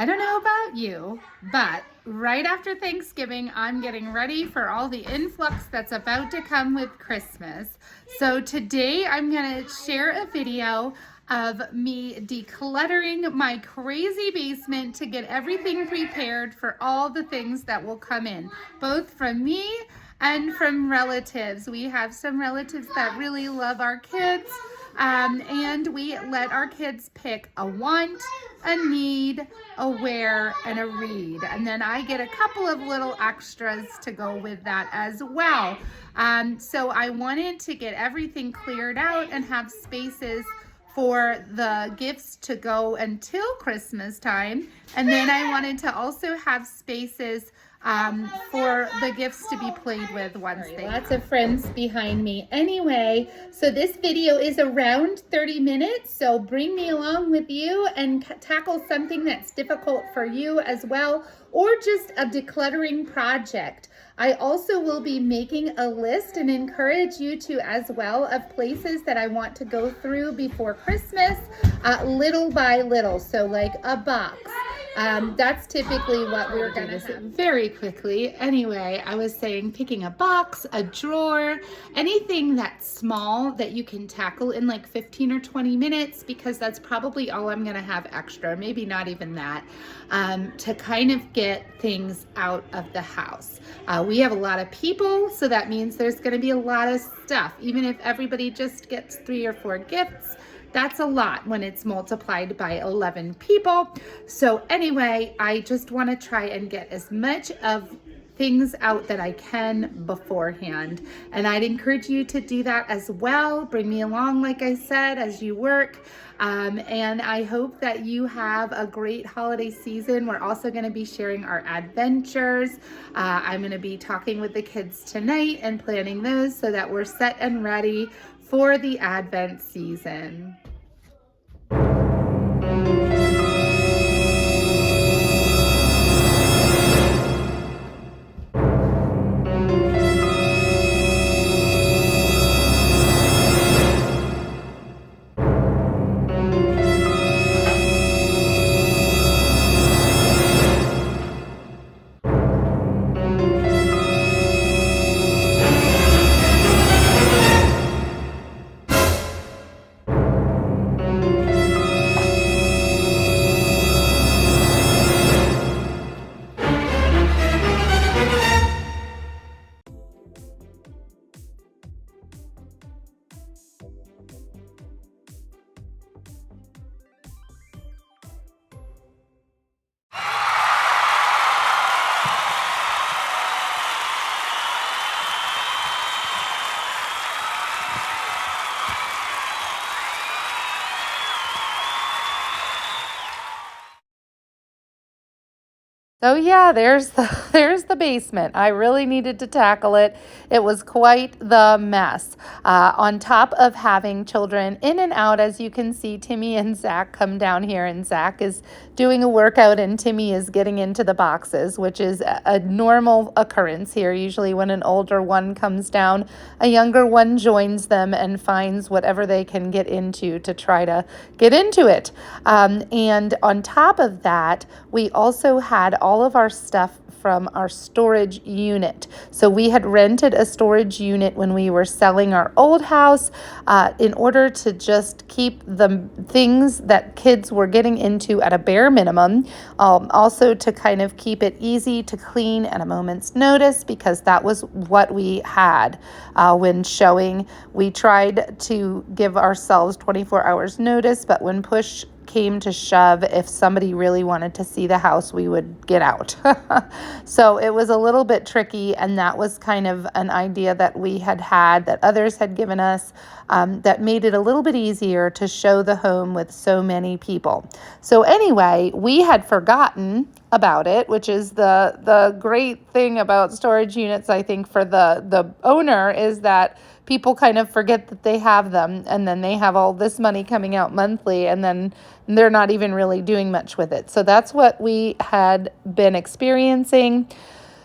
I don't know about you, but right after Thanksgiving, I'm getting ready for all the influx that's about to come with Christmas. So today I'm going to share a video of me decluttering my crazy basement to get everything prepared for all the things that will come in, both from me and from relatives. We have some relatives that really love our kids, and we let our kids pick a want, a need, a wear, and a read. And then I get a couple of little extras to go with that as well. So I wanted to get everything cleared out and have spaces for the gifts to go until Christmas time. And then I wanted to also have spaces for the gifts to be played with once they lots of friends behind me anyway. So this video is around 30 minutes, so bring me along with you and tackle something that's difficult for you as well, or just a decluttering project. I also will be making a list and encourage you to as well of places that I want to go through before Christmas, little by little. So like a box. That's typically what we're going to do very quickly. Anyway, I was saying picking a box, a drawer, anything that's small that you can tackle in like 15 or 20 minutes, because that's probably all I'm going to have extra, maybe not even that, to kind of get things out of the house. We have a lot of people, so that means there's going to be a lot of stuff. Even if everybody just gets 3 or 4 gifts, that's a lot when it's multiplied by 11 people. So anyway, I just want to try and get as much of things out that I can beforehand. And I'd encourage you to do that as well. Bring me along, like I said, as you work. And I hope that you have a great holiday season. We're also going to be sharing our adventures. I'm going to be talking with the kids tonight and planning those so that we're set and ready for the Advent season. So yeah, there's the basement. I really needed to tackle it. It was quite the mess. On top of having children in and out, as you can see, Timmy and Zach come down here, and Zach is doing a workout and Timmy is getting into the boxes, which is a normal occurrence here. Usually when an older one comes down, a younger one joins them and finds whatever they can get into to try to get into it. And on top of that, we also had all of our stuff from our storage unit. So we had rented a storage unit when we were selling our old house in order to just keep the things that kids were getting into at a bare minimum. Also to kind of keep it easy to clean at a moment's notice, because that was what we had when showing. We tried to give ourselves 24 hours notice, but when push came to shove, if somebody really wanted to see the house, we would get out. So it was a little bit tricky, and that was kind of an idea that we had that others had given us, that made it a little bit easier to show the home with so many people. So anyway, we had forgotten about it, which is the great thing about storage units, I think, for the owner, is that people kind of forget that they have them, and then they have all this money coming out monthly, and then they're not even really doing much with it. So that's what we had been experiencing.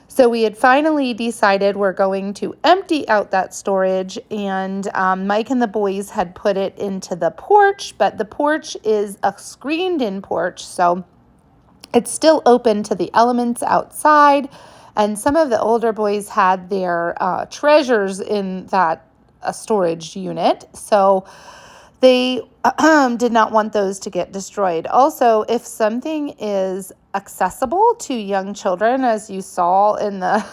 So we had finally decided we're going to empty out that storage, and Mike and the boys had put it into the porch, but the porch is a screened-in porch, so It's still open to the elements outside, and some of the older boys had their treasures in that storage unit. So they did not want those to get destroyed. Also, if something is accessible to young children, as you saw in the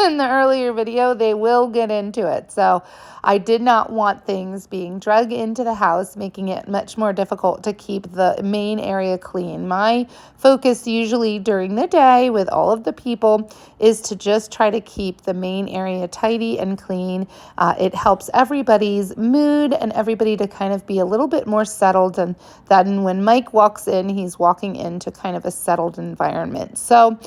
in the earlier video, they will get into it. So I did not want things being drug into the house, making it much more difficult to keep the main area clean. My focus usually during the day with all of the people is to just try to keep the main area tidy and clean. It helps everybody's mood and everybody to kind of be a little bit more settled, and then when Mike walks in, he's walking into kind of a settled environment. So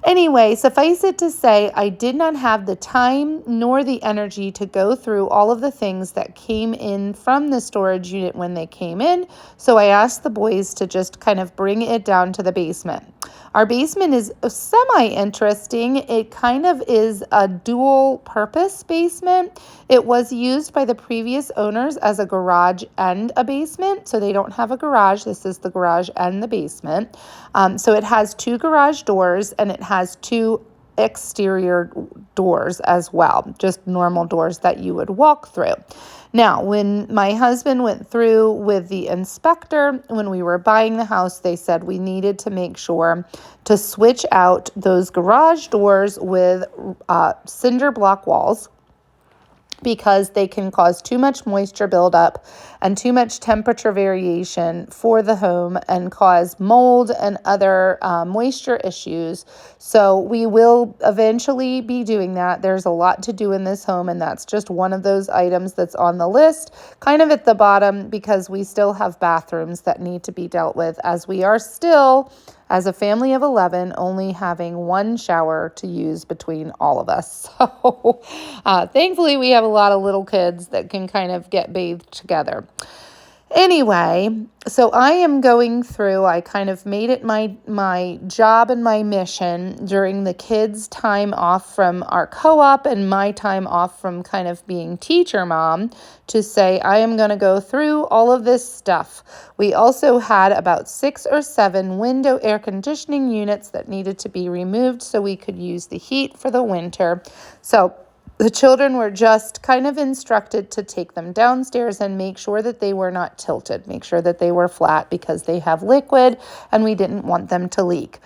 anyway, suffice it to say, I did not have the time nor the energy to go through all of the things that came in from the storage unit when they came in. So I asked the boys to just kind of bring it down to the basement. Our basement is semi-interesting. It kind of is a dual purpose basement. It was used by the previous owners as a garage and a basement. So they don't have a garage. This is the garage and the basement. So it has 2 garage doors and it has 2 exterior doors as well, just normal doors that you would walk through. Now, when my husband went through with the inspector, when we were buying the house, they said we needed to make sure to switch out those garage doors with cinder block walls, because they can cause too much moisture buildup and too much temperature variation for the home and cause mold and other moisture issues. So we will eventually be doing that. There's a lot to do in this home, and that's just one of those items that's on the list, kind of at the bottom, because we still have bathrooms that need to be dealt with, as we are still, as a family of 11, only having 1 shower to use between all of us. So thankfully, we have a lot of little kids that can kind of get bathed together. Anyway, so I am going through, I kind of made it my job and my mission during the kids' time off from our co-op and my time off from kind of being teacher mom to say, I am going to go through all of this stuff. We also had about 6 or 7 window air conditioning units that needed to be removed so we could use the heat for the winter. So the children were just kind of instructed to take them downstairs and make sure that they were not tilted, make sure that they were flat, because they have liquid and we didn't want them to leak.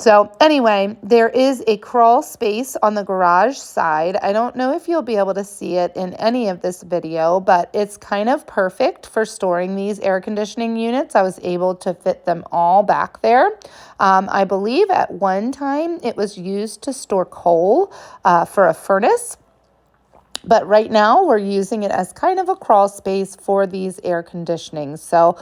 So anyway, there is a crawl space on the garage side. I don't know if you'll be able to see it in any of this video, but it's kind of perfect for storing these air conditioning units. I was able to fit them all back there. I believe at one time it was used to store coal for a furnace. But right now we're using it as kind of a crawl space for these air conditioning. So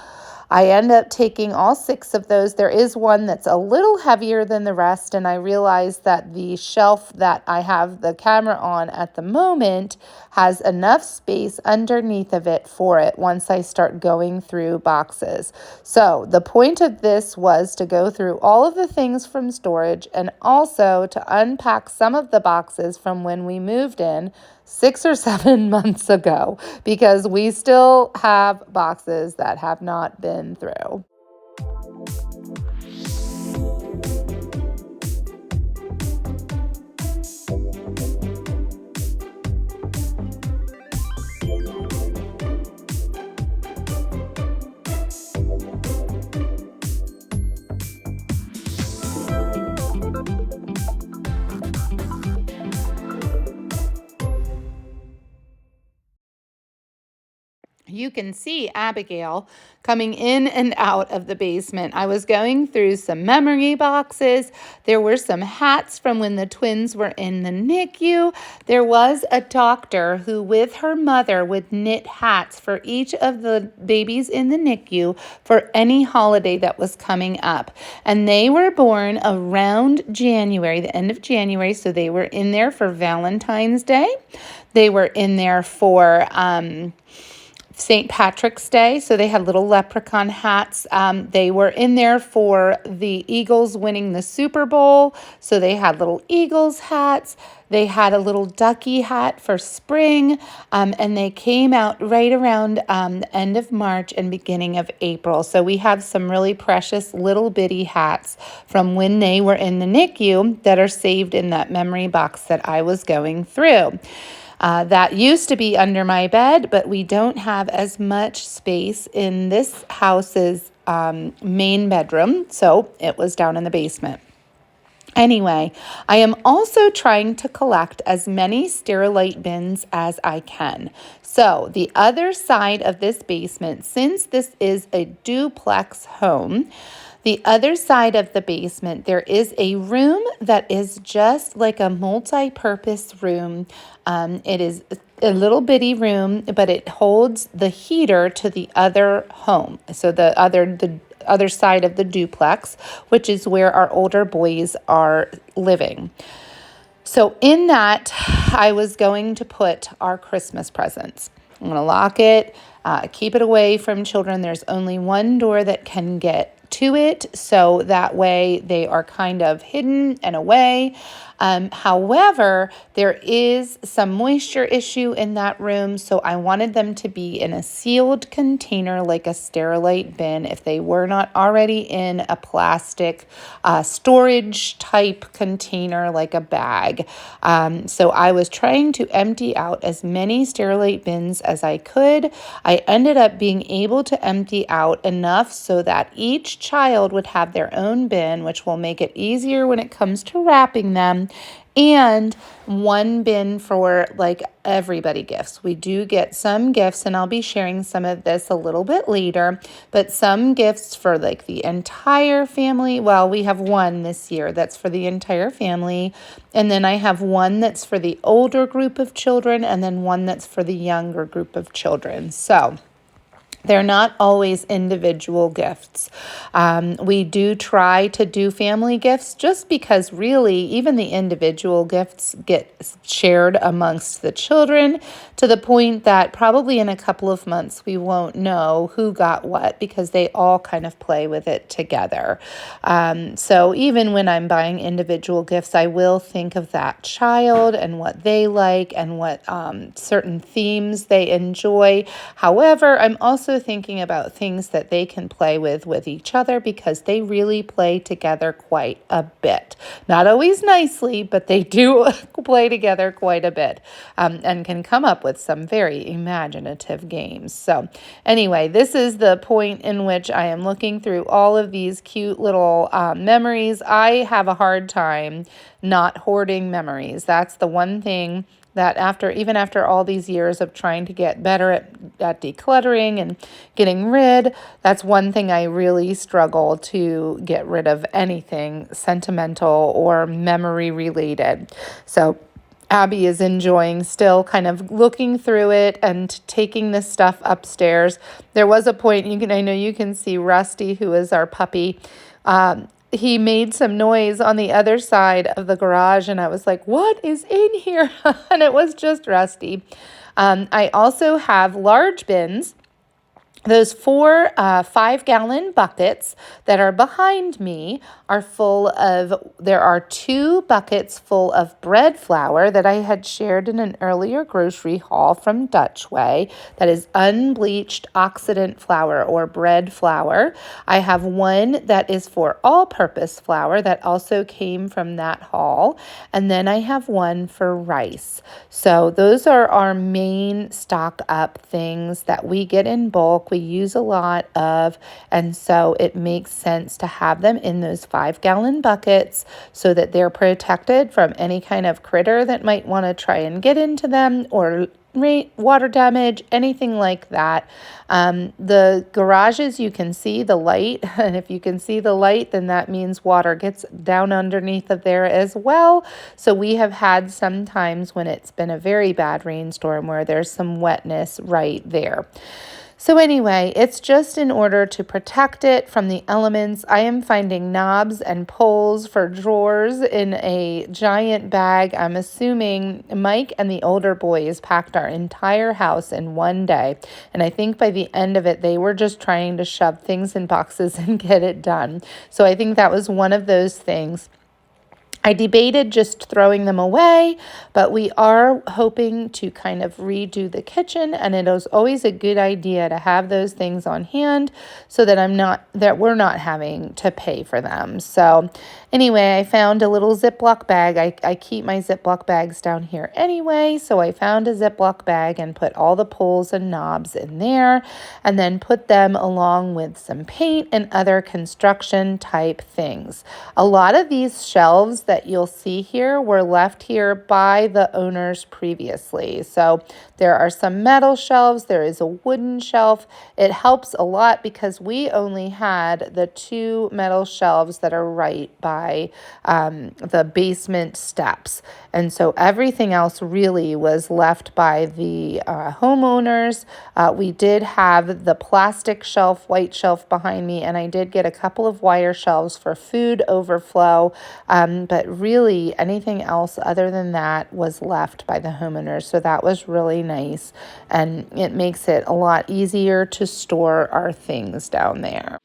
I end up taking all 6 of those. There is one that's a little heavier than the rest, and I realized that the shelf that I have the camera on at the moment has enough space underneath of it for it once I start going through boxes. So the point of this was to go through all of the things from storage and also to unpack some of the boxes from when we moved in 6 or 7 months ago, because we still have boxes that have not been through. You can see Abigail coming in and out of the basement. I was going through some memory boxes. There were some hats from when the twins were in the NICU. There was a doctor who, with her mother, would knit hats for each of the babies in the NICU for any holiday that was coming up. And they were born around January, the end of January, so they were in there for Valentine's Day. They were in there for St. Patrick's Day, so they had little leprechaun hats. They were in there for the Eagles winning the Super Bowl, so they had little Eagles hats. They had a little ducky hat for spring, and they came out right around the end of March and beginning of April. So we have some really precious little bitty hats from when they were in the NICU that are saved in that memory box that I was going through. That used to be under my bed, but we don't have as much space in this house's main bedroom, so it was down in the basement. Anyway, I am also trying to collect as many Sterilite bins as I can. So the other side of this basement, since this is a duplex home, the other side of the basement, there is a room that is just like a multi-purpose room. It is a little bitty room, but it holds the heater to the other home. So the other side of the duplex, which is where our older boys are living. So in that, I was going to put our Christmas presents. I'm going to lock it, keep it away from children. There's only one door that can get to it, so that way they are kind of hidden and away. However, there is some moisture issue in that room, so I wanted them to be in a sealed container like a Sterilite bin if they were not already in a plastic storage type container like a bag. So I was trying to empty out as many Sterilite bins as I could. I ended up being able to empty out enough so that each child would have their own bin, which will make it easier when it comes to wrapping them, and one bin for like everybody gifts. We do get some gifts, and I'll be sharing some of this a little bit later, but some gifts for like the entire family. Well, we have one this year that's for the entire family, and then I have one that's for the older group of children, and then one that's for the younger group of children. So they're not always individual gifts. We do try to do family gifts just because really even the individual gifts get shared amongst the children to the point that probably in a couple of months we won't know who got what because they all kind of play with it together. So even when I'm buying individual gifts, I will think of that child and what they like and what certain themes they enjoy. However, I'm also thinking about things that they can play with each other because they really play together quite a bit. Not always nicely, but they do play together quite a bit and can come up with some very imaginative games. So anyway, this is the point in which I am looking through all of these cute little memories. I have a hard time not hoarding memories. That's the one thing that even after all these years of trying to get better at decluttering and getting rid, that's one thing I really struggle to get rid of anything sentimental or memory related. So Abby is enjoying still kind of looking through it and taking this stuff upstairs. There was a point, I know you can see Rusty, who is our puppy, he made some noise on the other side of the garage, and I was like, what is in here? And it was just Rusty. I also have large bins. Those 4 5-gallon buckets that are behind me are there are 2 buckets full of bread flour that I had shared in an earlier grocery haul from Dutch Way. That is unbleached oxidant flour or bread flour. I have one that is for all-purpose flour that also came from that haul. And then I have one for rice. So those are our main stock up things that we get in bulk. We use a lot of, and so it makes sense to have them in those 5-gallon buckets so that they're protected from any kind of critter that might want to try and get into them or water damage, anything like that. The garages, you can see the light, and if you can see the light, then that means water gets down underneath of there as well. So we have had some times when it's been a very bad rainstorm where there's some wetness right there. So anyway, it's just in order to protect it from the elements. I am finding knobs and poles for drawers in a giant bag. I'm assuming Mike and the older boys packed our entire house in one day. And I think by the end of it, they were just trying to shove things in boxes and get it done. So I think that was one of those things. I debated just throwing them away, but we are hoping to kind of redo the kitchen, and it is always a good idea to have those things on hand so that we're not having to pay for them. So anyway, I found a little Ziploc bag. I keep my Ziploc bags down here anyway, so I found a Ziploc bag and put all the poles and knobs in there, and then put them along with some paint and other construction type things. A lot of these shelves that you'll see here were left here by the owners previously. So there are some metal shelves. There is a wooden shelf. It helps a lot because we only had the 2 metal shelves that are right by the basement steps. And so everything else really was left by the homeowners. We did have the plastic shelf, white shelf behind me, and I did get a couple of wire shelves for food overflow. But really anything else other than that was left by the homeowners. So that was really nice. And it makes it a lot easier to store our things down there.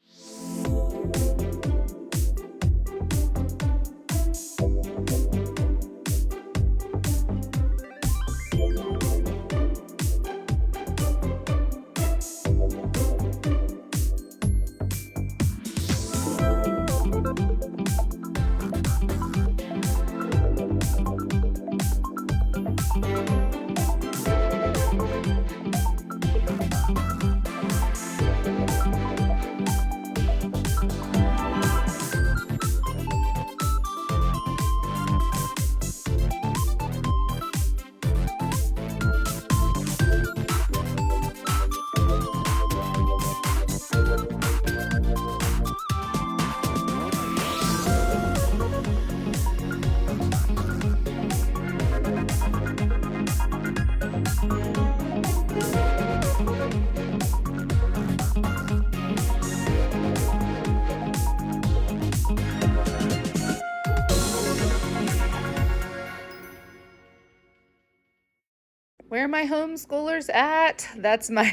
Where are my homeschoolers at? That's my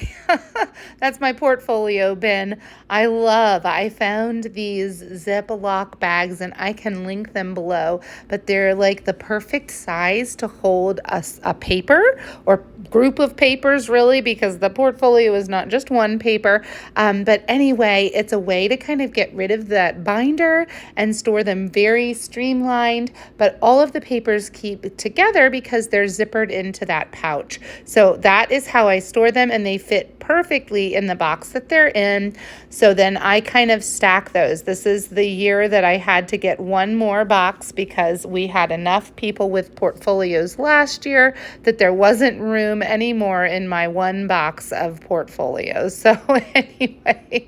that's my portfolio bin. I found these Ziploc bags, and I can link them below, but they're like the perfect size to hold a paper or group of papers, really, because the portfolio is not just one paper. But anyway, it's a way to kind of get rid of that binder and store them very streamlined, but all of the papers keep together because they're zippered into that pouch. So that is how I store them, and they fit perfectly in the box that they're in. So then I kind of stack those. This is the year that I had to get one more box because we had enough people with portfolios last year that there wasn't room anymore in my one box of portfolios. So anyway,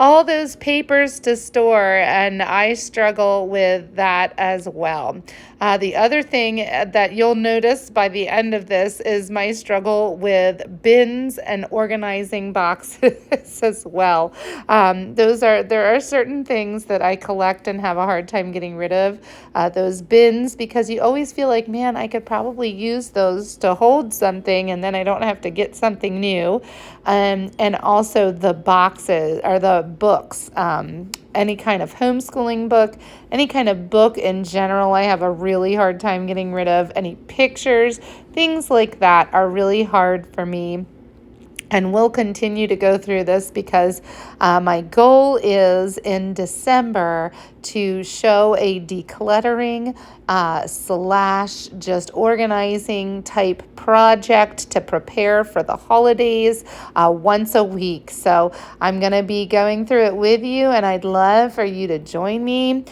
all those papers to store, and I struggle with that as well. The other thing that you'll notice by the end of this is my struggle with bins and organizing boxes as well. There are certain things that I collect and have a hard time getting rid of. Those bins, because you always feel like, man, I could probably use those to hold something, and then I don't have to get something new. And also the boxes or the books. Any kind of homeschooling book, any kind of book in general, I have a really hard time getting rid of. Any pictures, things like that are really hard for me. And we'll continue to go through this because my goal is in December to show a decluttering / just organizing type project to prepare for the holidays once a week. So I'm going to be going through it with you, and I'd love for you to join me.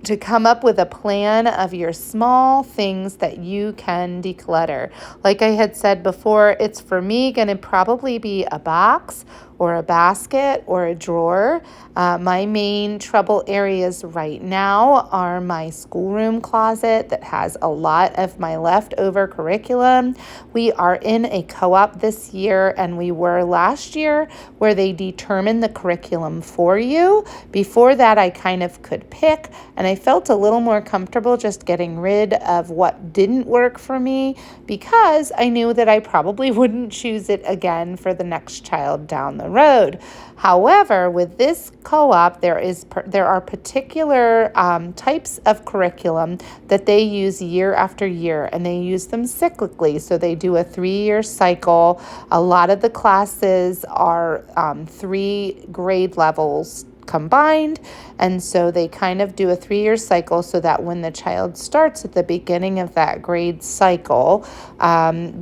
To come up with a plan of your small things that you can declutter. Like I had said before, it's for me going to probably be a box or a basket or a drawer. My main trouble areas right now are my schoolroom closet that has a lot of my leftover curriculum. We are in a co-op this year, and we were last year, where they determine the curriculum for you. Before that, I kind of could pick, and I felt a little more comfortable just getting rid of what didn't work for me, because I knew that I probably wouldn't choose it again for the next child down the road. However, with this co-op, there are particular types of curriculum that they use year after year, and they use them cyclically. So they do a 3-year cycle. A lot of the classes are 3 grade levels combined, and so they kind of do a 3-year cycle so that when the child starts at the beginning of that grade cycle,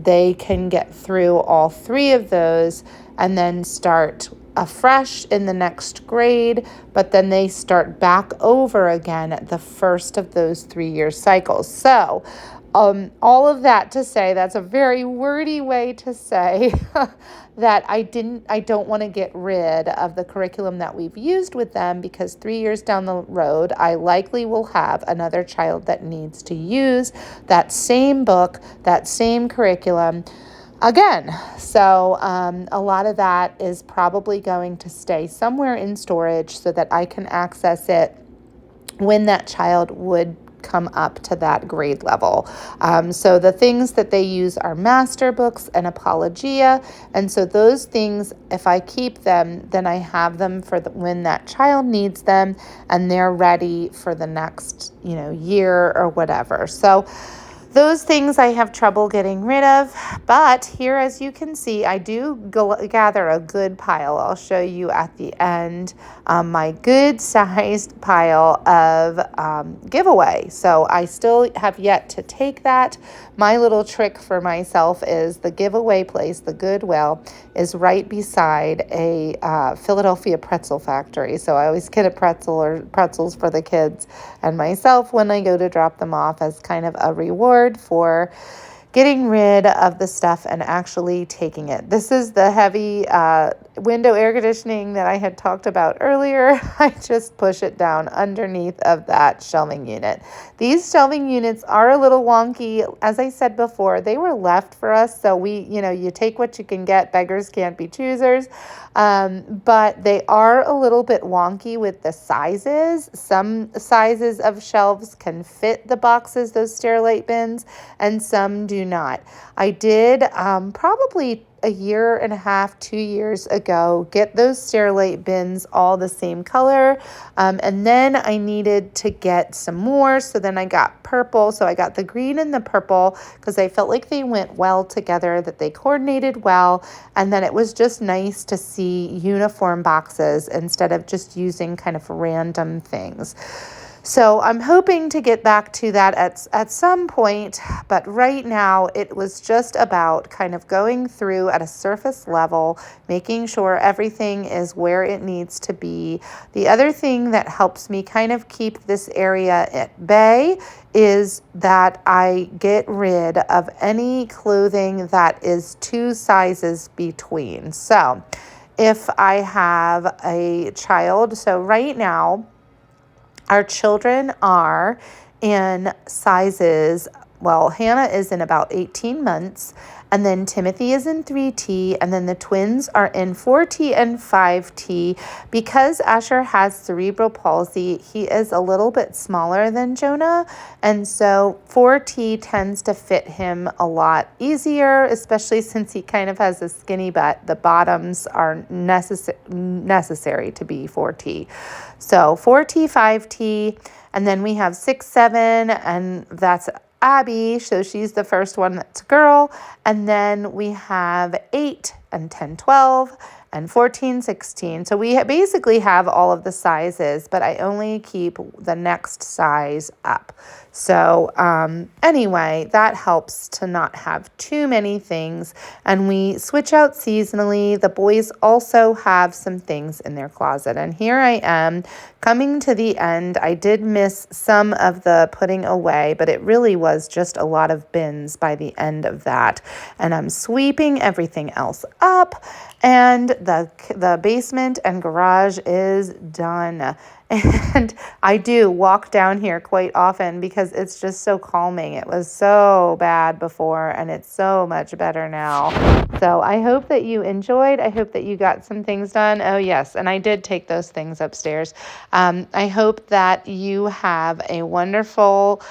they can get through all 3 of those and then start afresh in the next grade, but then they start back over again at the first of those 3-year cycles. So all of that to say, that's a very wordy way to say that I don't want to get rid of the curriculum that we've used with them, because 3 years down the road, I likely will have another child that needs to use that same book, that same curriculum again. So a lot of that is probably going to stay somewhere in storage so that I can access it when that child would come up to that grade level. So the things that they use are master books and Apologia. And so those things, if I keep them, then I have them for when that child needs them, and they're ready for the next, year or whatever. So those things I have trouble getting rid of, but here, as you can see, I do gather a good pile. I'll show you at the end my good-sized pile of giveaway. So I still have yet to take that. My little trick for myself is the giveaway place, the Goodwill, is right beside a Philadelphia pretzel factory. So I always get a pretzel or pretzels for the kids and myself when I go to drop them off as kind of a reward for getting rid of the stuff and actually taking it. This is the heavy window air conditioning that I had talked about earlier. I just push it down underneath of that shelving unit. These shelving units are a little wonky. As I said before, they were left for us. So you take what you can get. Beggars can't be choosers. But they are a little bit wonky with the sizes. Some sizes of shelves can fit the boxes, those Sterilite bins, and some do not. I did probably a year and a half, 2 years ago, get those Sterilite bins all the same color. And then I needed to get some more. So then I got purple. So I got the green and the purple because I felt like they went well together, that they coordinated well. And then it was just nice to see uniform boxes instead of just using kind of random things. So I'm hoping to get back to that at some point, but right now it was just about kind of going through at a surface level, making sure everything is where it needs to be. The other thing that helps me kind of keep this area at bay is that I get rid of any clothing that is 2 sizes between. So if I have a child, so right now, our children are in sizes, Hannah is in about 18 months, and then Timothy is in 3T, and then the twins are in 4T and 5T. Because Asher has cerebral palsy, he is a little bit smaller than Jonah, and so 4T tends to fit him a lot easier, especially since he kind of has a skinny butt. The bottoms are necessary to be 4T. So 4T, 5T, and then we have 6, 7, and that's Abby, so she's the first one that's a girl. And then we have 8 and 10, 12 and 14, 16. So we basically have all of the sizes, but I only keep the next size up. So anyway, that helps to not have too many things. And we switch out seasonally. The boys also have some things in their closet. And here I am coming to the end. I did miss some of the putting away, but it really was just a lot of bins by the end of that. And I'm sweeping everything else up. and the basement and garage is done. And I do walk down here quite often because it's just so calming. It was so bad before and it's so much better now. So I hope that you enjoyed. I hope that you got some things done. Oh yes, and I did take those things upstairs. I hope that you have a wonderful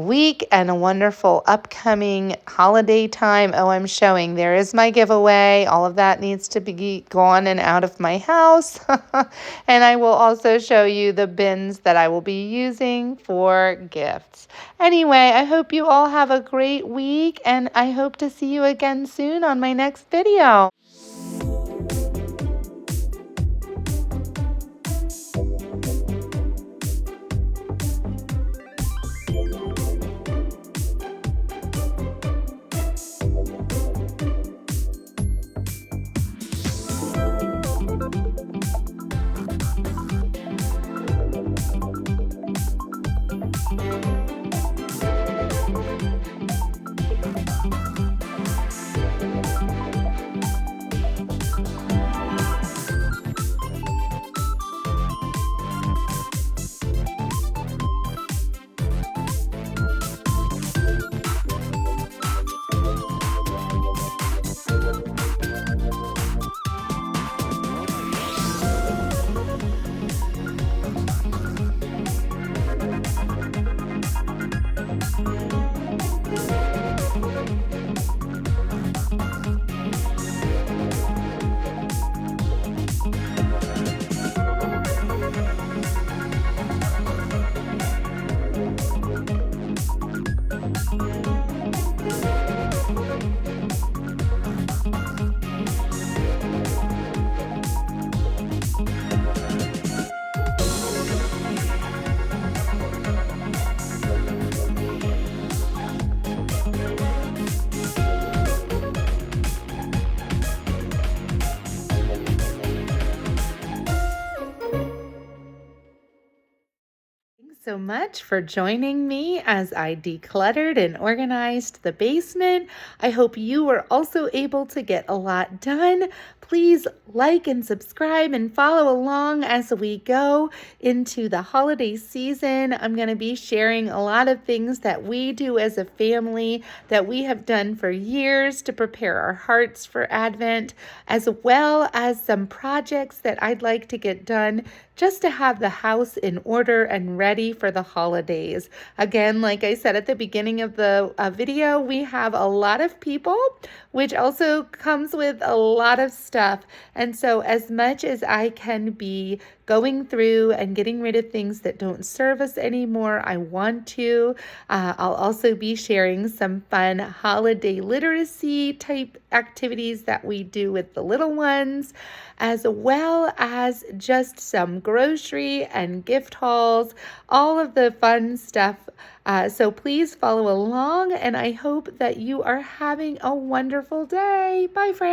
week and a wonderful upcoming holiday time. Oh, I'm showing there is my giveaway. All of that needs to be gone and out of my house. And I will also show you the bins that I will be using for gifts. Anyway, I hope you all have a great week, and I hope to see you again soon on my next video. So much for joining me as I decluttered and organized the basement. I hope you were also able to get a lot done. Please like and subscribe and follow along as we go into the holiday season. I'm going to be sharing a lot of things that we do as a family that we have done for years to prepare our hearts for Advent, as well as some projects that I'd like to get done just to have the house in order and ready for the holidays. Again, like I said at the beginning of the video, we have a lot of people, which also comes with a lot of stuff. And so as much as I can be going through and getting rid of things that don't serve us anymore, I want to. I'll also be sharing some fun holiday literacy type activities that we do with the little ones, as well as just some grocery and gift hauls, all of the fun stuff. So please follow along, and I hope that you are having a wonderful day. Bye, friends.